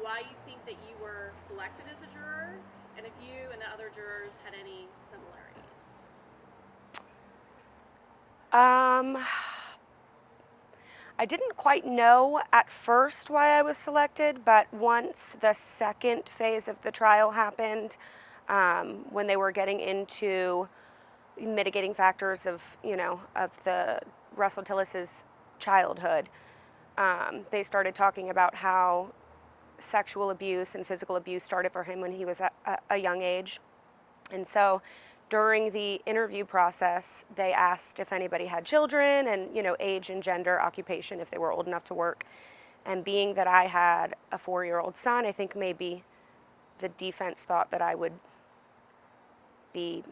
why you think that you were selected as a juror, and if you and the other jurors had any similarities. I didn't quite know at first why I was selected, but once the second phase of the trial happened, when they were getting into mitigating factors of, of the Russell Tillis's childhood, they started talking about how sexual abuse and physical abuse started for him when he was at a young age. And so during the interview process, they asked if anybody had children and, age and gender, occupation, if they were old enough to work. And being that I had a 4-year-old son, I think maybe the defense thought that I would be,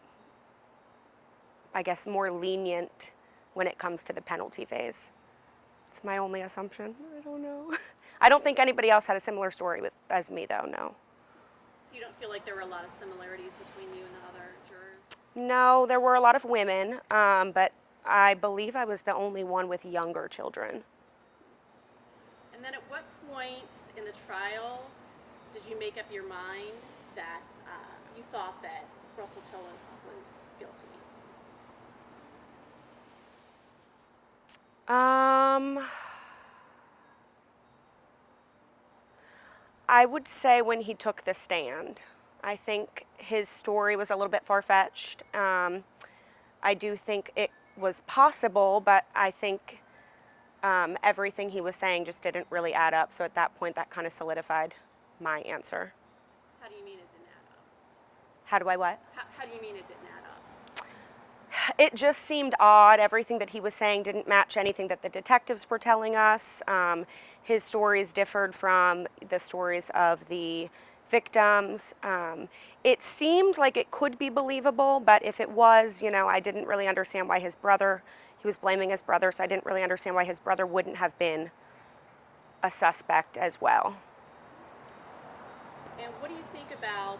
I guess, more lenient when it comes to the penalty phase. It's my only assumption. I don't know. I don't think anybody else had a similar story as me, though, no. So you don't feel like there were a lot of similarities between you and the other jurors? No, there were a lot of women, but I believe I was the only one with younger children. And then at what point in the trial did you make up your mind that you thought that Russell Tillis was guilty? I would say when he took the stand. I think his story was a little bit far-fetched. I do think it was possible, but I think everything he was saying just didn't really add up. So at that point, that kind of solidified my answer. How do you mean it didn't add up? How do I what? How do you mean it didn't add up? It just seemed odd. Everything that he was saying didn't match anything that the detectives were telling us. His stories differed from the stories of the victims. It seemed like it could be believable, but if it was, I didn't really understand why he was blaming his brother, so I didn't really understand why his brother wouldn't have been a suspect as well. And what do you think about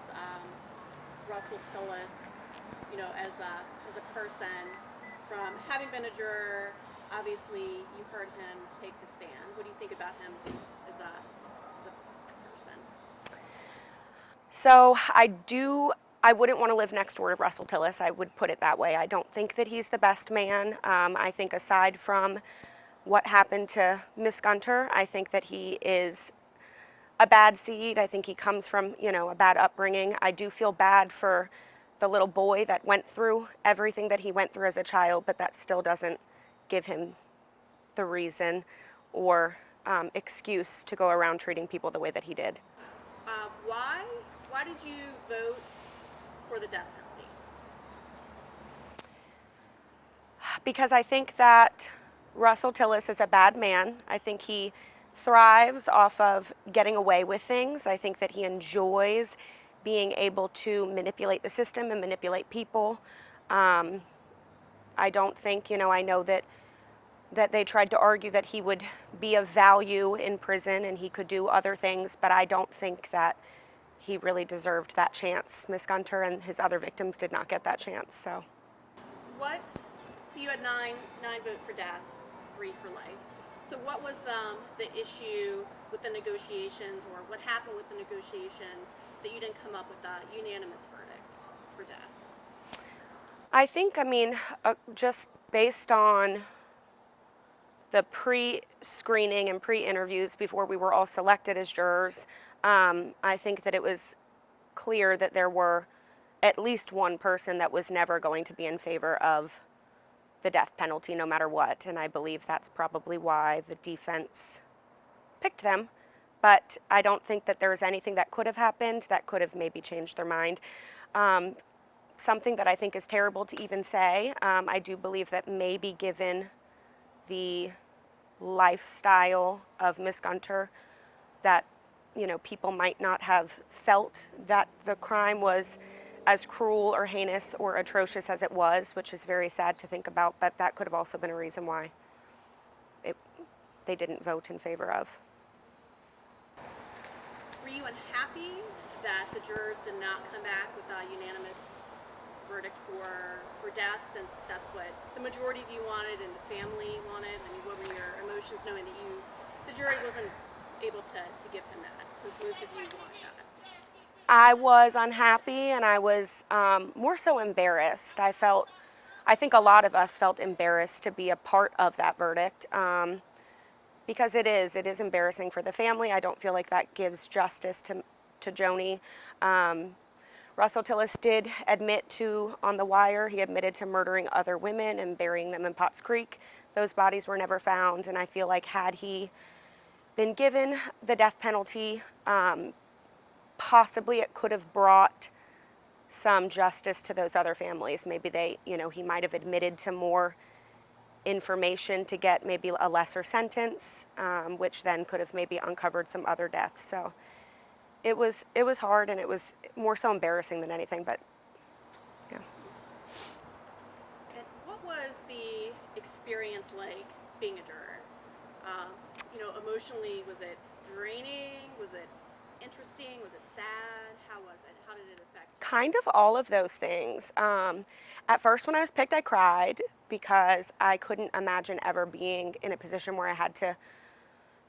Russell Tillis, as a person, from having been a juror? Obviously, you heard him take the stand. What do you think about him as a person? So I wouldn't want to live next door to Russell Tillis. I would put it that way. I don't think that he's the best man. I think aside from what happened to Miss Gunter, I think that he is a bad seed. I think he comes from, a bad upbringing. I do feel bad for the little boy that went through everything that he went through as a child, but that still doesn't give him the reason or excuse to go around treating people the way that he did. Why did you vote for the death penalty? Because I think that Russell Tillis is a bad man. I think he thrives off of getting away with things. I think that he enjoys being able to manipulate the system and manipulate people. I don't think, I know that they tried to argue that he would be of value in prison and he could do other things, but I don't think that he really deserved that chance. Miss Gunter and his other victims did not get that chance, so. So you had nine vote for death, 3 for life. So what was the issue with the negotiations, or what happened with the negotiations that you didn't come up with a unanimous verdict for death? I think, just based on the pre-screening and pre-interviews before we were all selected as jurors, I think that it was clear that there were at least one person that was never going to be in favor of the death penalty no matter what, and I believe that's probably why the defense picked them. But I don't think that there's anything that could have happened that could have maybe changed their mind. Something that I think is terrible to even say, I do believe that maybe given the lifestyle of Miss Gunter, that people might not have felt that the crime was as cruel or heinous or atrocious as it was, which is very sad to think about, but that could have also been a reason why they didn't vote in favor of. Were you unhappy that the jurors did not come back with a unanimous verdict for death, since that's what the majority of you wanted and the family wanted? I mean, what were your emotions knowing that the jury wasn't able to give him that, since most of you want that? I was unhappy, and I was more so embarrassed. I think a lot of us felt embarrassed to be a part of that verdict, because it is embarrassing for the family. I don't feel like that gives justice to Joni. Russell Tillis did admit to, on the wire, he admitted to murdering other women and burying them in Potts Creek. Those bodies were never found, and I feel like had he been given the death penalty, possibly it could have brought some justice to those other families. Maybe he might have admitted to more information to get maybe a lesser sentence, which then could have maybe uncovered some other deaths. So it was hard, and it was more so embarrassing than anything, but yeah. And what was the experience like being a juror? Emotionally, was it draining? Was it interesting? Was it sad? How was it? How did it affect you? Kind of all of those things. At first, when I was picked, I cried because I couldn't imagine ever being in a position where I had to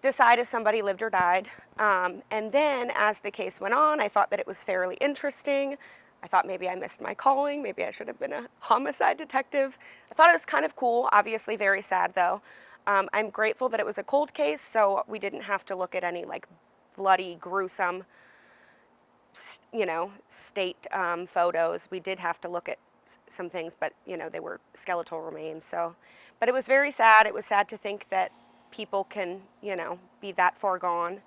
decide if somebody lived or died. And then as the case went on, I thought that it was fairly interesting. I thought maybe I missed my calling. Maybe I should have been a homicide detective. I thought it was kind of cool, obviously very sad though. I'm grateful that it was a cold case, so we didn't have to look at any like bloody, gruesome, state photos. We did have to look at some things, but they were skeletal remains. So, but it was very sad. It was sad to think that people can, be that far gone,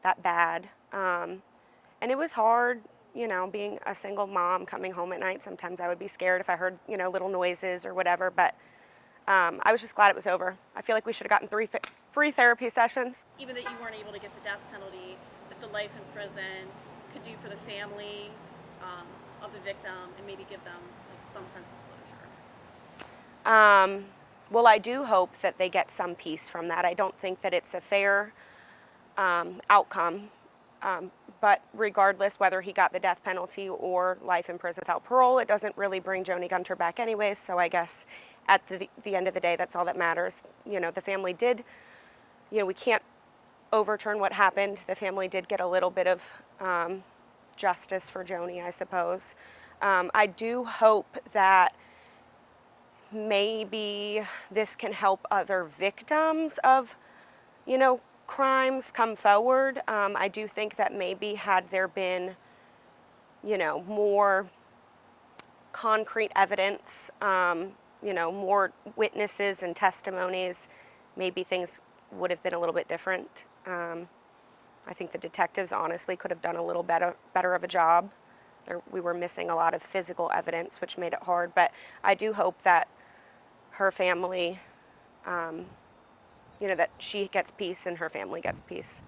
that bad. And it was hard, being a single mom coming home at night. Sometimes I would be scared if I heard, little noises or whatever, but I was just glad it was over. I feel like we should have gotten 3 free therapy sessions. Even that you weren't able to get the death penalty, that the life in prison could do for the family of the victim, and maybe give them like some sense of closure. Well, I do hope that they get some peace from that. I don't think that it's a fair outcome, but regardless whether he got the death penalty or life in prison without parole, it doesn't really bring Joni Gunter back anyways, so I guess at the end of the day, that's all that matters. The family did, we can't overturn what happened. The family did get a little bit of justice for Joni, I suppose. I do hope that maybe this can help other victims of, crimes come forward. I do think that maybe had there been, more concrete evidence, more witnesses and testimonies, maybe things would have been a little bit different. I think the detectives honestly could have done a little better of a job. We were missing a lot of physical evidence, which made it hard, but I do hope that her family, that she gets peace and her family gets peace.